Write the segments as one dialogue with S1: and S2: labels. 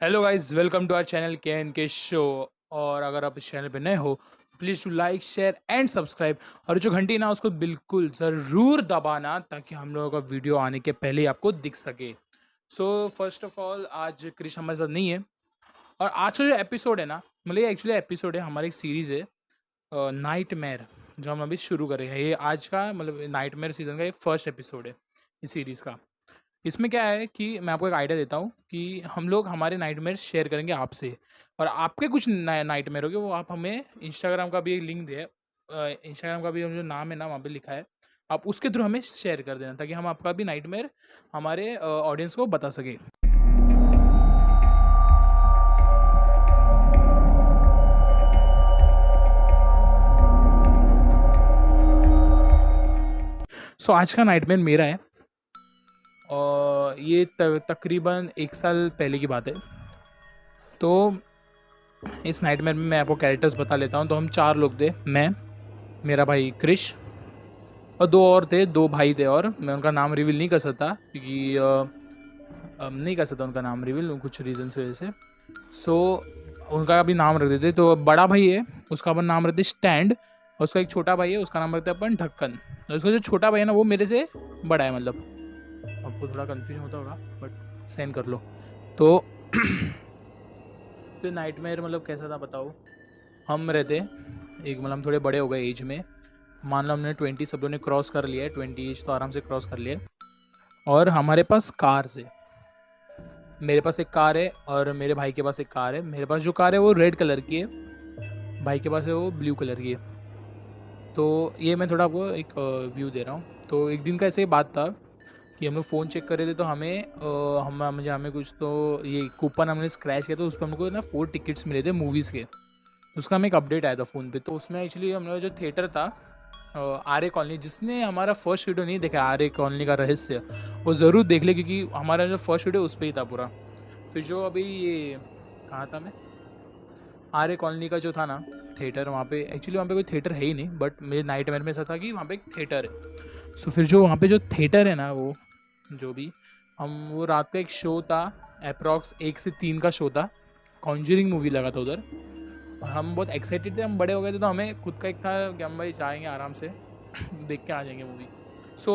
S1: Hello guys, welcome to our channel K N K show. और अगर आप इस चैनल पे नए हो, please to like share and subscribe, और जो घंटी ना उसको बिल्कुल ज़रूर दबाना ताकि हम लोगों का वीडियो आने के पहले ही आपको दिख सके। सो फर्स्ट ऑफ ऑल, आज क्रिश हमारे साथ नहीं है। और आज का जो एपिसोड है ना, मतलब ये एक्चुअली एपिसोड है, हमारी एक सीरीज़ है नाइटमेयर, जो हम अभी शुरू कर रहे हैं। ये आज का मतलब नाइटमेयर सीज़न का ये फर्स्ट एपिसोड है इस सीरीज़ का। इसमें क्या है कि मैं आपको एक आइडिया देता हूँ कि हम लोग हमारे नाइटमेयर शेयर करेंगे आपसे, और आपके कुछ नाइटमेयर होंगे वो आप हमें इंस्टाग्राम का भी एक लिंक दे, इंस्टाग्राम का भी जो नाम है ना वहाँ पे लिखा है, आप उसके थ्रू हमें शेयर कर देना ताकि हम आपका भी नाइटमेयर हमारे ऑडियंस को बता सके। सो आज का नाइटमेयर मेरा है, और ये तकरीबन 1 साल पहले की बात है। तो इस नाइटमेयर में मैं आपको कैरेक्टर्स बता लेता हूँ। तो हम 4 लोग थे, मैं, मेरा भाई क्रिश और 2 और थे, 2 भाई थे, और मैं उनका नाम रिवील नहीं कर सकता क्योंकि नहीं कर सकता उनका नाम रिवील कुछ रीज़न्स की वजह से। सो उनका अभी नाम रख देते। तो बड़ा भाई है, उसका अपन नाम रखते स्टैंड, और उसका एक छोटा भाई है, उसका नाम रखते अपन ढक्कन। और उसका जो छोटा भाई है ना वो मेरे से बड़ा है, मतलब आपको थोड़ा कन्फ्यूजन होता होगा बट सहन कर लो। तो तो नाइटमेयर मतलब कैसा था बताओ। हम रहते एक, मतलब हम थोड़े बड़े हो गए एज में, मान लो हमने 20 सब लोगों ने क्रॉस कर लिया है, 20 एज तो आराम से क्रॉस कर लिया है। और हमारे पास कार्स है, मेरे पास एक कार है और मेरे भाई के पास एक कार है। मेरे पास जो कार है वो रेड कलर की है, भाई के पास है वो ब्लू कलर की है। तो ये मैं थोड़ा आपको एक व्यू दे रहा हूँ। तो एक दिन का ऐसे ही बात था कि हम लोग फ़ोन चेक कर रहे थे, तो हमें हमें कुछ तो ये कूपन हमने स्क्रैच किया, तो उस पर हमको ना 4 टिकट्स मिले थे मूवीज़ के। उसका हमें एक अपडेट आया था फ़ोन पे। तो उसमें एक्चुअली हम लोग जो थिएटर था आर्य कॉलोनी, जिसने हमारा फर्स्ट वीडियो नहीं देखा आर्य कॉलोनी का रहस्य, वो ज़रूर देख ले क्योंकि हमारा जो फर्स्ट वीडियो उस पे ही था पूरा। फिर जो अभी ये कहाँ था मैं, आर्य कॉलोनी का जो था ना थिएटर, वहाँ पे एक्चुअली वहाँ पे कोई थिएटर है ही नहीं, बट मेरे नाइटमेयर में ऐसा था कि वहाँ पे एक थिएटर है। सो फिर जो वहाँ पे जो थिएटर है ना, वो जो भी हम, वो रात का एक शो था, अप्रॉक्स 1 से 3 का शो था, कॉन्जरिंग मूवी लगा था उधर। और हम बहुत एक्साइटेड थे, हम बड़े हो गए थे, तो हमें खुद का एक था कि हम भाई जाएंगे आराम से देख के आ जाएंगे मूवी। सो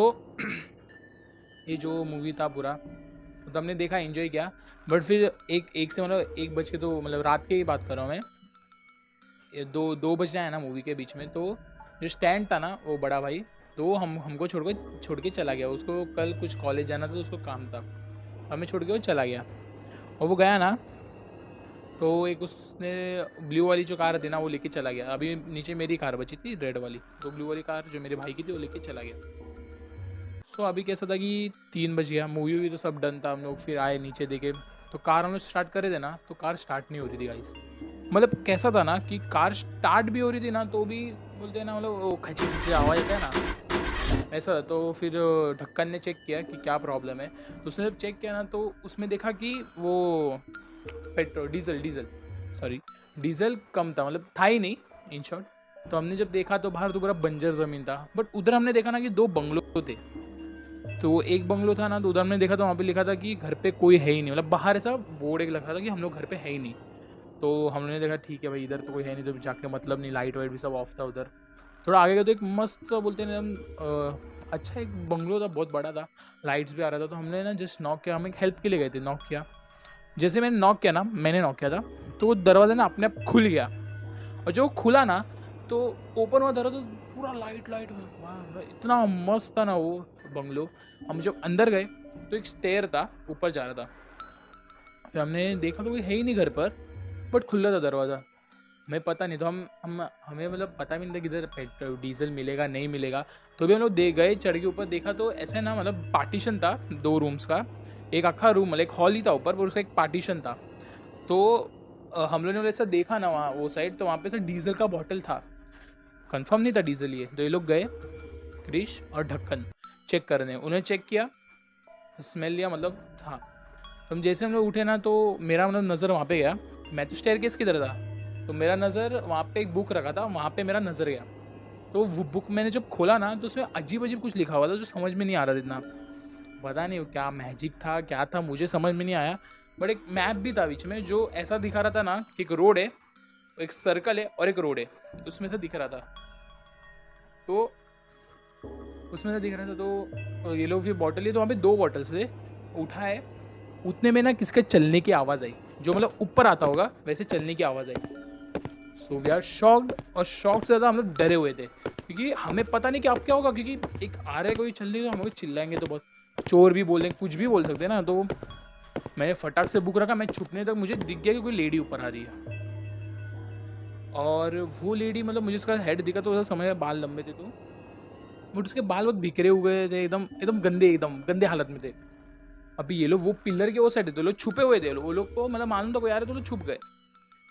S1: ये जो मूवी था पूरा, तो हमने देखा, एंजॉय किया। बट फिर एक से मतलब 1 बज के, तो मतलब रात की ही बात कर रहा हूँ मैं, ये 2 बजने आया ना मूवी के बीच में। तो जो स्टैंड था ना वो बड़ा भाई, तो हमको छोड़ के चला गया। उसको कल कुछ कॉलेज जाना था, तो उसको काम था, हमें छोड़ के वो चला गया। और वो गया ना, तो एक उसने ब्लू वाली जो कार थी ना वो लेके चला गया। अभी नीचे मेरी कार बची थी रेड वाली, तो ब्लू वाली कार जो मेरे भाई की थी वो लेके चला गया। सो अभी कैसा था कि 3 बज गया, मूवी भी तो सब डन था, हम लोग फिर आए नीचे देखे, तो कार हम लोग स्टार्ट कर रहे थे ना, तो कार स्टार्ट नहीं हो रही थी गाइस। मतलब कैसा था ना कि कार स्टार्ट भी हो रही थी ना, तो भी बोलते हैं ना, मतलब वो खची खची आवाज़ आता है ना, ऐसा था। तो फिर ढक्कन ने चेक किया कि क्या प्रॉब्लम है। तो उसने जब चेक किया ना, तो उसमें देखा कि वो petrol diesel diesel sorry diesel कम था, मतलब था ही नहीं इन शॉर्ट। तो हमने जब देखा तो बाहर तो पूरा बंजर ज़मीन था, बट उधर हमने देखा ना कि 2 बंगलो थे। तो वो एक बंगलो था ना, तो उधर हमने देखा तो वहाँ पे लिखा था कि घर पे कोई है ही नहीं, मतलब बाहर ऐसा बोर्ड एक लगा था कि हम लोग घर पे है ही नहीं। तो हम लोगों ने देखा ठीक है भाई, इधर तो कोई है नहीं, तो जाके मतलब नहीं, लाइट वाइट भी सब ऑफ था उधर। थोड़ा आगे गए तो एक मस्त सा बोलते हैं ना अच्छा एक बंगलो था, बहुत बड़ा था, लाइट्स भी आ रहा था। तो हमने ना जस्ट नॉक किया, हम एक हेल्प के लिए गए थे, नॉक किया। जैसे मैंने नॉक किया था, तो वो दरवाज़ा ना अपने आप खुल गया। और जो खुला ना, तो ओपन हुआ दरवाज़ा, पूरा लाइट लाइट, वाह इतना मस्त था ना वो बंगलो। हम जब अंदर गए तो एक स्टेयर था, ऊपर जा रहा था। फिर हमने देखा तो कोई है ही नहीं घर पर, बट खुला था दरवाज़ा। हमें पता नहीं, तो हम हमें मतलब पता भी नहीं था कि इधर पेट्रोल डीजल मिलेगा नहीं मिलेगा। तो भी हम लोग दे गए, चढ़ के ऊपर देखा, तो ऐसा ना मतलब पार्टीशन था 2 रूम्स का, एक अक्खा रूम, मतलब एक हॉल ही था ऊपर, पर उसका एक पार्टीशन था। तो हम लोगों ने ऐसा देखा ना वहाँ वो साइड, तो वहाँ पे से डीजल का बॉटल था, कंफर्म नहीं था डीजल ये। तो ये लोग गए, क्रिश और ढक्कन, चेक करने। उन्हें चेक किया, स्मेल लिया, मतलब हाँ। तो हम जैसे हम लोग उठे ना, तो मेरा मतलब नज़र वहाँ पे गया। मैं तो स्टेयरकेस की तरह था, तो मेरा नज़र वहाँ पे एक बुक रखा था, वहाँ पे मेरा नज़र गया। तो वो बुक मैंने जब खोला ना, तो उसमें अजीब अजीब कुछ लिखा हुआ था जो समझ में नहीं आ रहा था इतना। पता नहीं वो क्या मैजिक था, क्या था, मुझे समझ में नहीं आया। बट एक मैप भी था बीच में जो ऐसा दिखा रहा था ना कि एक रोड है, एक सर्कल है और एक रोड है, उसमें से दिख रहा था। तो उसमें से दिख रहा था तो ये लोग फिर बॉटल लिए, तो वहाँ पे 2 बॉटल्स थे, उठाए, उतने में ना किसके चलने की आवाज़ आई, जो मतलब ऊपर आता होगा वैसे चलने की आवाज़ आई। सो वी आर शॉक्ड, और शॉक से ज़्यादा हम लोग डरे हुए थे क्योंकि हमें पता नहीं कि अब क्या होगा, क्योंकि एक आ रहा है कोई चल रही है तो हम लोग चिल्लाएंगे तो बहुत चोर भी बोलेंगे, कुछ भी बोल सकते हैं ना। तो मैंने फटाक से बुक रखा, मैं छुपने तक मुझे दिख गया कि कोई लेडी ऊपर आ रही है, और वो लेडी मतलब मुझे उसका हेड दिखा तो समझ में बाल लंबे थे, तो बट उसके बाल बहुत बिखरे हुए थे, एकदम एकदम गंदे, एकदम गंदे हालत में थे। अभी ये लोग वो पिलर के वो साइड थे, तो लोग छुपे हुए थे, वो लोग को मतलब मालूम था कोई आ रहा है, तो लोग छुप गए।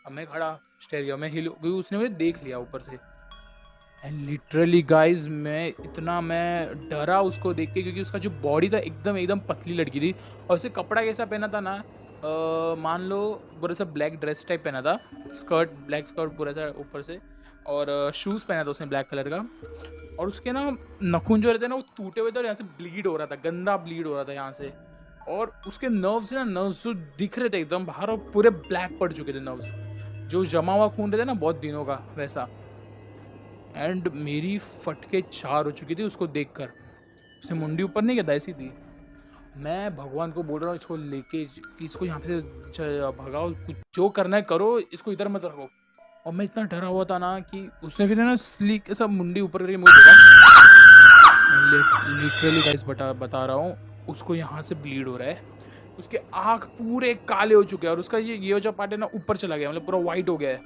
S1: अब मैं खड़ा स्टेयर किया, मैं हिल, क्योंकि उसने मुझे देख लिया ऊपर से। एंड लिटरली गाइज मैं डरा उसको देख के, क्योंकि उसका जो बॉडी था एकदम एकदम पतली लड़की थी, और उसे कपड़ा कैसा पहना था ना, मान लो पूरा सा ब्लैक ड्रेस टाइप पहना था, स्कर्ट, ब्लैक स्कर्ट पूरा सा ऊपर से, और शूज़ पहना था उसने ब्लैक कलर का, और उसके ना नखून जो रहते ना वो टूटे हुए थे, और यहाँ से ब्लीड हो रहा था, गंदा ब्लीड हो रहा था यहाँ से, और उसके नर्व्स ना, नर्व्स जो दिख रहे थे एकदम बाहर, और पूरे ब्लैक पड़ चुके थे नर्व्स, जो जमा हुआ खून रहता है ना बहुत दिनों का वैसा। एंड मेरी फटके 4 हो चुकी थी उसको देखकर। उसने मुंडी ऊपर नहीं किया, ऐसी थी। मैं भगवान को बोल रहा हूँ इसको लेके कि इसको यहाँ से भगाओ, कुछ जो करना है करो, इसको इधर मत रखो। और मैं इतना डरा हुआ था ना कि उसने फिर ना स्लीक सब मुंडी ऊपर करके मुझे देखा। लिटरली गाइस बता रहा हूँ, उसको यहाँ से ब्लीड हो रहा है, उसके आँख पूरे काले हो चुके हैं, और उसका ये जो पार्ट है ना ऊपर चला गया, मतलब पूरा वाइट हो गया है,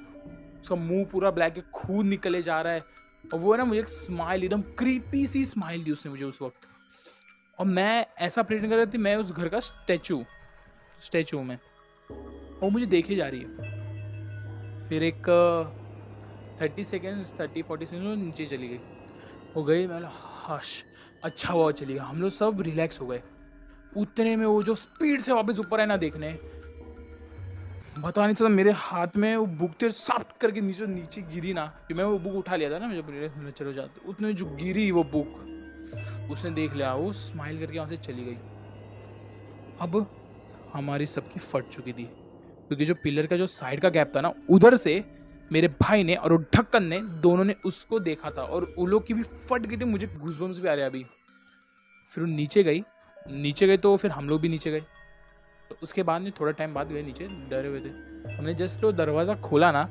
S1: उसका मुंह पूरा ब्लैक है, खून निकले जा रहा है, और वो है ना मुझे एक स्माइल, एकदम क्रीपी सी स्माइल दी उसने मुझे उस वक्त। और मैं ऐसा प्रेटिंग कर रही थी, मैं उस घर का स्टैचू में, वो मुझे देखे जा रही है। फिर एक 30-40 सेकेंड नीचे चली गई, वो गई, मैं हश, अच्छा हुआ चली गई, हम लोग सब रिलैक्स हो गए। उतने में वो जो स्पीड से वापस ऊपर आए ना देखने, बता नहीं चला, मेरे हाथ में वो बुक थे साफ करके नीचे नीचे गिरी ना, कि मैं वो बुक उठा लिया था ना, मुझे चलो जाते, उतने जो गिरी वो बुक, उसने देख लिया, वो स्माइल करके वहाँ से चली गई। अब हमारी सबकी फट चुकी थी, क्योंकि जो पिलर का जो साइड का गैप था ना, उधर से मेरे भाई ने और ढक्कन ने, दोनों ने उसको देखा था, और वो लोग की भी फट गई थी, मुझे गूज़बम्स भी आ रहे अभी। फिर वो नीचे गई तो फिर हम लोग भी नीचे गए, तो उसके बाद में थोड़ा टाइम बाद गए नीचे, डरे हुए थे। हमने जस्ट वो दरवाज़ा खोला ना,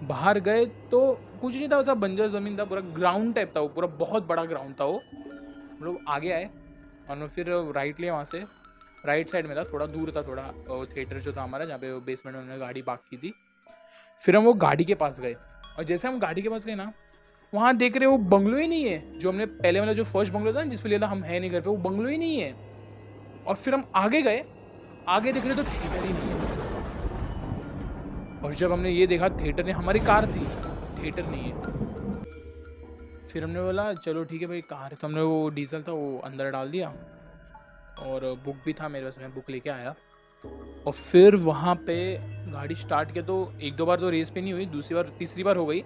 S1: बाहर गए तो कुछ नहीं था, वैसा बंजर ज़मीन था, पूरा ग्राउंड टाइप था, वो पूरा बहुत बड़ा ग्राउंड था वो। हम लोग आगे आए, और फिर राइट लिए, वहाँ से राइट साइड में था, थोड़ा दूर था, थोड़ा थिएटर जो था हमारा, जहाँ पे वो बेसमेंट में उन्होंने गाड़ी पार्क की थी। फिर हम वो गाड़ी के पास गए, और जैसे हम गाड़ी के पास गए ना, वहाँ देख रहे वो बंगलो ही नहीं है, जो हमने पहले वाला जो फर्स्ट बंगलो था ना, जिस पे लिया था, हम है नहीं घर पे, वो बंगलो ही नहीं है। और फिर हम आगे गए, आगे देख रहे तो थिएटर ही नहीं है, और जब हमने ये देखा थिएटर नहीं, हमारी कार थी, थिएटर नहीं है। फिर हमने बोला चलो ठीक है भाई, कार है, तो हमने वो डीजल था वो अंदर डाल दिया, और बुक भी था मेरे पास, मैं बुक लेके आया, और फिर वहाँ पे गाड़ी स्टार्ट किया, तो 1-2 बार तो रेस पे नहीं हुई, दूसरी बार तीसरी बार हो गई।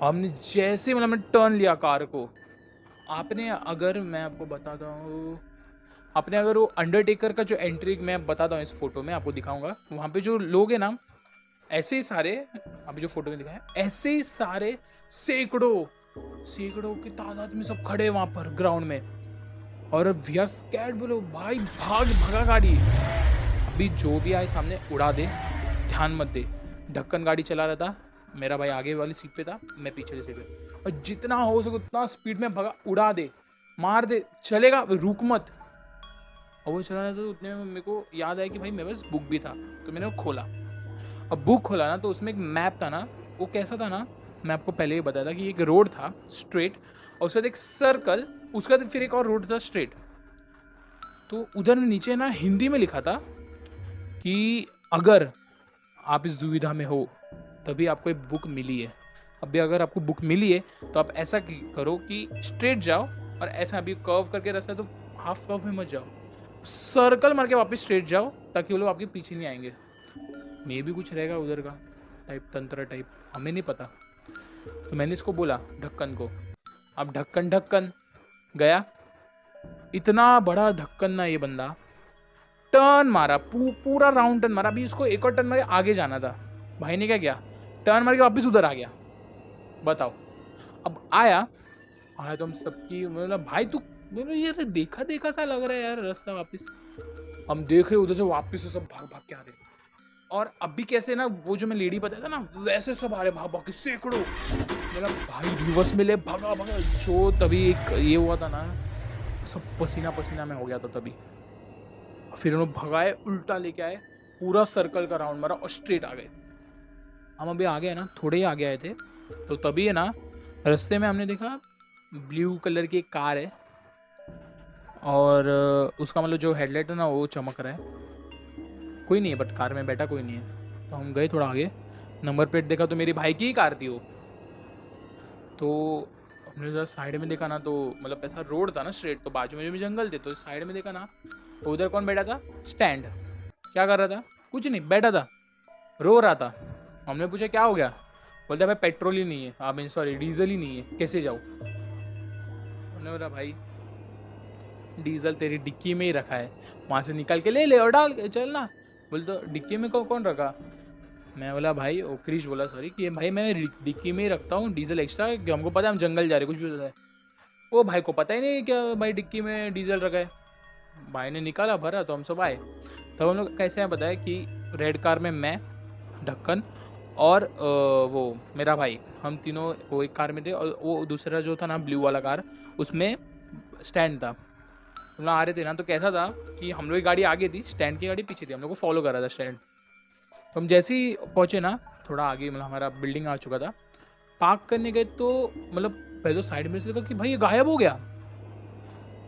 S1: हमने जैसे मतलब टर्न लिया कार को, आपने अगर मैं आपको बताता हूँ, आपने अगर वो अंडरटेकर का जो एंट्री, मैं बताता हूँ इस फोटो में आपको दिखाऊंगा, वहाँ पे जो लोग हैं ना, ऐसे ही सारे, अभी जो फोटो में दिखाया, ऐसे ही सारे सैकड़ों सैकड़ों की तादाद में सब खड़े वहाँ पर ग्राउंड में, और वी आर स्कैर्ड, बोलो भाई भगा गाड़ी, अभी जो भी आए सामने उड़ा दे, ध्यान मत दे। ढक्कन गाड़ी चला रहा था, मेरा भाई आगे वाली सीट पे था, मैं पीछे सीट पे, और जितना हो सके उतना स्पीड में भगा, उड़ा दे, मार दे, चलेगा, रुक मत। और वो चला रहा था, तो उतने में मेरे को याद आया कि भाई मेरे पास बुक भी था, तो मैंने वो खोला। अब बुक खोला ना, तो उसमें एक मैप था ना, वो कैसा था ना, मैं आपको पहले ही बताया था कि एक रोड था स्ट्रेट, और उसके बाद एक सर्कल, उसका फिर एक और रोड था स्ट्रेट। तो उधर नीचे ना हिंदी में लिखा था कि अगर आप इस दुविधा में हो तभी आपको एक बुक मिली है। अभी अगर आपको बुक मिली है तो आप ऐसा करो कि स्ट्रेट जाओ, और ऐसा अभी कर्व करके रास्ता है तो हाफ कर्व में मत जाओ, सर्कल मार के वापस स्ट्रेट जाओ, ताकि वो लोग आपके पीछे नहीं आएंगे। मे भी कुछ रहेगा उधर का टाइप, तंत्र टाइप, हमें नहीं पता। तो मैंने इसको बोला ढक्कन को, अब ढक्कन गया, इतना बड़ा ढक्कन ना ये बंदा, टर्न मारा, पूरा राउंड टर्न मारा। अभी इसको एक और टर्न मारे आगे जाना था, भाई ने क्या किया, टर्न मार के वापस उधर आ गया। बताओ, अब आया तो हम सबकी मतलब भाई तू मैंने ये देखा देखा सा लग रहा है यार रास्ता। वापस हम देख रहे उधर से, वापस से सब भाग भाग के आ रहे। और अभी कैसे ना वो जो मैं लेडी बताया था ना, वैसे सब आ रहे भाग भाग के सैकड़ों। मेरा भाई रिवर्स में ले भागा भागा, जो तभी एक ये हुआ था ना, सब पसीना पसीना में हो गया था तभी। फिर उन्होंने भगाए, उल्टा लेके आए, पूरा सर्कल का राउंड मारा और स्ट्रेट आ गए। हम अभी आ गए ना, थोड़े ही आगे आए थे, तो तभी है ना रास्ते में हमने देखा ब्लू कलर की एक कार है, और उसका मतलब जो हेडलाइट है ना वो चमक रहा है। कोई नहीं है, बट कार में बैठा कोई नहीं है। तो हम गए थोड़ा आगे, नंबर प्लेट देखा तो मेरे भाई की ही कार थी वो। तो हमने जरा साइड में देखा ना, तो मतलब ऐसा रोड था ना स्ट्रेट, तो बाजू में भी जंगल थे, तो साइड में देखा ना, तो उधर कौन बैठा था, स्टैंड। क्या कर रहा था, कुछ नहीं, बैठा था, रो रहा था। हमने पूछा क्या हो गया, बोलता भाई पेट्रोल ही नहीं है, आई मीन सॉरी डीजल ही नहीं है, कैसे जाऊँ। हमने बोला भाई डीजल तेरी डिक्की में ही रखा है, वहाँ से निकाल के ले ले और डाल के चल ना। बोल तो डिक्की में कौन रखा। मैं बोला भाई, ओ क्रिश बोला सॉरी, कि भाई मैं डिक्की में ही रखता हूँ डीजल एक्स्ट्रा, कि हमको पता है हम जंगल जा रहे कुछ भी होता है। वो भाई को पता ही नहीं क्या भाई डिक्की में डीजल रखा है। भाई ने निकाला, भरा, तो हम सब आए। तब हम लोग कैसे हैं बताया कि रेड कार में मैं, ढक्कन और वो मेरा भाई, हम तीनों वो एक कार में थे, और वो दूसरा जो था ना ब्लू वाला कार, उसमें स्टैंड था। हम लोग आ रहे थे ना, तो कैसा था कि हम लोग की गाड़ी आगे थी, स्टैंड की गाड़ी पीछे थी, हम लोग को फॉलो कर रहा था स्टैंड। तो हम जैसे ही पहुँचे ना, थोड़ा आगे मतलब हमारा बिल्डिंग आ चुका था, पार्क करने गए तो मतलब पहले तो साइड में से देखा कि भाई ये गायब हो गया।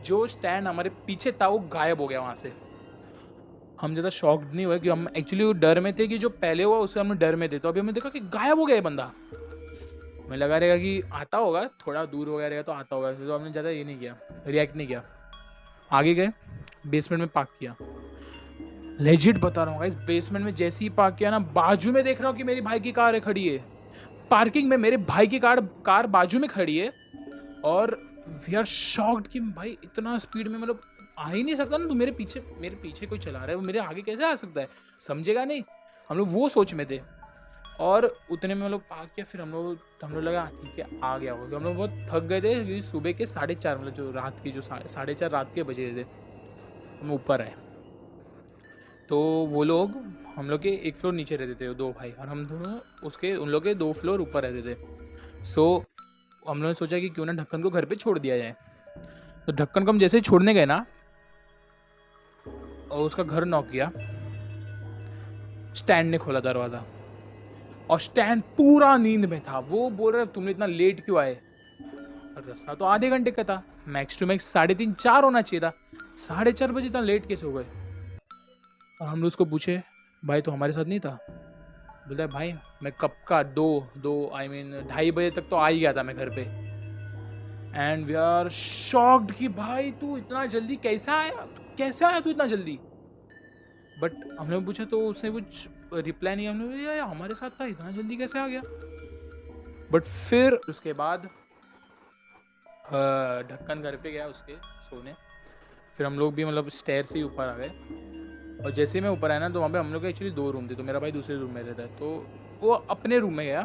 S1: जो स्टैंड हमारे पीछे था वो गायब हो गया वहाँ से। हम ज़्यादा शॉक्ड नहीं हुए, कि हम एक्चुअली डर में थे कि जो पहले हुआ उससे हम डर में थे, तो अभी हमने देखा कि गायब हो गया ये बंदा। हमें लगा रहेगा कि आता होगा, थोड़ा दूर हो गया रहेगा तो आता होगा, तो हमने ज़्यादा ये नहीं किया, रिएक्ट नहीं किया। आगे गए, बेसमेंट में पार्क किया। लेजिट बता रहा हूँ गाइस, बेसमेंट में जैसे ही पार्क किया ना, बाजू में देख रहा हूँ कि मेरी भाई की कार है खड़ी है, पार्किंग में मेरे भाई की कार बाजू में खड़ी है। और वी आर शॉक्ड कि भाई इतना स्पीड में मतलब आ ही नहीं सकता ना, तू मेरे पीछे कोई चला रहा है, वो मेरे आगे कैसे आ सकता है, समझेगा नहीं। हम लोग वो सोच में थे, और उतने में हम लोग पार्क किया। फिर हम लोग लगा ठीक है आ गया होगा, हम लोग बहुत थक गए थे, क्योंकि सुबह के 4:30 मतलब जो रात की जो 4:30 रात के बजे थे, हम ऊपर आए। तो वो लोग हम लोग के एक फ्लोर नीचे रहते थे, दो भाई, और हम दोनों उसके उन लोग के 2 फ्लोर ऊपर रहते थे। सो हम लोगों ने सोचा कि क्यों ना ढक्कन को घर पे छोड़ दिया जाए। तो ढक्कन को हम जैसे ही छोड़ने गए ना, और उसका घर नॉक किया, स्टैंड ने खोला दरवाज़ा, और स्टैंड पूरा नींद में था। वो बोल रहा तुमने इतना लेट क्यों आए, और रास्ता तो आधे घंटे का था, मैक्स टू मैक्स 3:30 4 होना चाहिए था, 4:30 बजे इतना लेट कैसे हो गए। और हम लोग उसको पूछे भाई तो हमारे साथ नहीं था। बोलता है भाई मैं कब का 2:30 बजे तक तो आ ही गया था मैं घर पे। एंड वी आर शॉक्ड कि भाई तू इतना जल्दी कैसे आया तू इतना जल्दी। बट हमने पूछा तो उसने कुछ रिप्लाई नहीं, हमने बोला यार हमारे साथ था, इतना जल्दी कैसे आ गया। बट फिर उसके बाद ढक्कन घर पे गया उसके सोने। फिर हम लोग भी मतलब स्टेयर से ही ऊपर आ गए, और जैसे ही मैं ऊपर आया ना, तो वहाँ पे हम लोग के एक्चुअली 2 रूम थे, तो मेरा भाई दूसरे रूम में रहता है, तो वो अपने रूम में गया,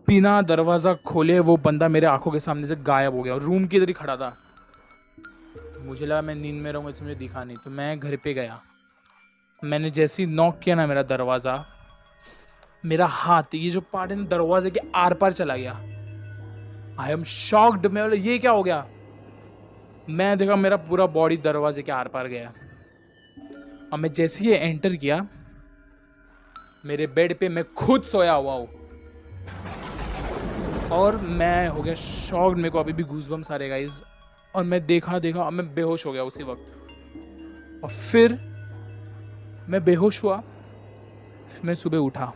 S1: बिना दरवाज़ा खोले वो बंदा मेरे आंखों के सामने से गायब हो गया, और रूम की इधर ही खड़ा था। मुझे लगा मैं नींद में रहूँगा, इसलिए मुझे दिखा नहीं, तो मैं घर पे गया। मैंने जैसे ही नॉक किया ना मेरा दरवाज़ा, मेरा हाथ ये जो पार्ट है दरवाजे के आर पार चला गया। आई एम शॉक्ड, मैं बोला ये क्या हो गया। मैं देखा मेरा पूरा बॉडी दरवाजे के आर पार गया। और मैं जैसे ही एंटर किया, मेरे बेड पे मैं खुद सोया हुआ हूँ, और मैं हो गया शॉक्ड। मेरे को अभी भी गूज़बम्स आ रहे गाइस। और मैं देखा मैं बेहोश हो गया उसी वक्त। और फिर मैं बेहोश हुआ, फिर मैं सुबह उठा,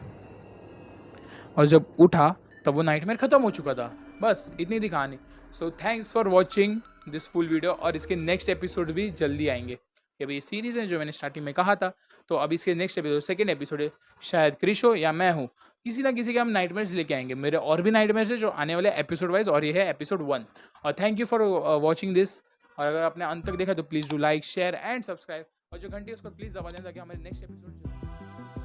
S1: और जब उठा तब वो नाइटमेयर ख़त्म हो चुका था। बस इतनी थी कहानी। So thanks for watching this full video, और इसके नेक्स्ट एपिसोड भी जल्दी आएंगे। कि अभी ये सीरीज़ है जो मैंने स्टार्टिंग में कहा था, तो अब इसके नेक्स्ट एपिसोड, सेकेंड एपिसोड है, शायद क्रिश हो या मैं हूँ, किसी ना किसी के हम नाइटमेयर्स लेके आएंगे। मेरे और भी नाइटमेयर्स है जो आने वाले एपिसोड वाइज, और ये है एपिसोड 1। और thank you for watching this. और अगर आपने अंत तक देखा तो please do like share and subscribe. और जो घंटी है उसको प्लीज़ दबा दें ताकि हमारे नेक्स्ट एपिसोड